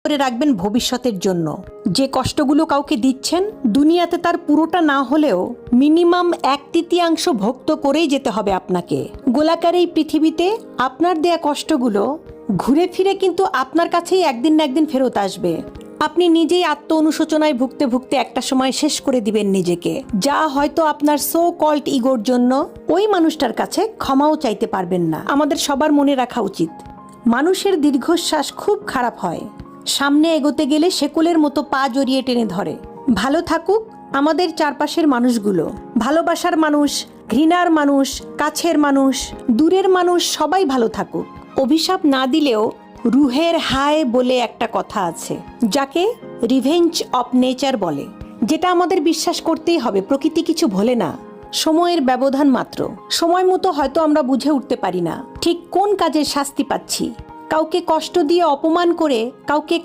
করে রাখবেন ভবিষ্যতের জন্য। যে কষ্টগুলো কাউকে দিচ্ছেন, দুনিয়াতে তার পুরোটা না হলেও মিনিমাম 1/3 ভোগ তো করেই যেতে হবে আপনাকে। গোলাকার এই পৃথিবীতে আপনার দেয়া কষ্টগুলো ঘুরে ফিরে কিন্তু আপনার কাছেই একদিন না একদিন ফেরত আসবে। আপনি নিজেই আত্ম অনুশোচনায় ভুগতে ভুগতে একটা সময় শেষ করে দিবেন নিজেকে, যা হয়তো আপনার সো কল্ড ইগোর জন্য ওই মানুষটার কাছে ক্ষমাও চাইতে পারবেন না। আমাদের সবার মনে রাখা উচিত, মানুষের দীর্ঘশ্বাস খুব খারাপ হয়, সামনে এগোতে গেলে শেকলের মতো পা জড়িয়ে টেনে ধরে। ভালো থাকুক আমাদের চারপাশের মানুষগুলো, ভালোবাসার মানুষ, ঘৃণার মানুষ, কাছের মানুষ, দূরের মানুষ, সবাই ভালো থাকুক। অভিশাপ না দিলেও রুহের হায় বলে একটা কথা আছে, যাকে রিভেঞ্জ অফ নেচার বলে, যেটা আমাদের বিশ্বাস করতেই হবে। প্রকৃতি কিছু ভোলে না, সময়ের ব্যবধান মাত্র। সময় মতো হয়তো আমরা বুঝে উঠতে পারি না ঠিক কোন কাজের শাস্তি পাচ্ছি। কাউকে কষ্ট দিয়ে অপমান করে কাউকে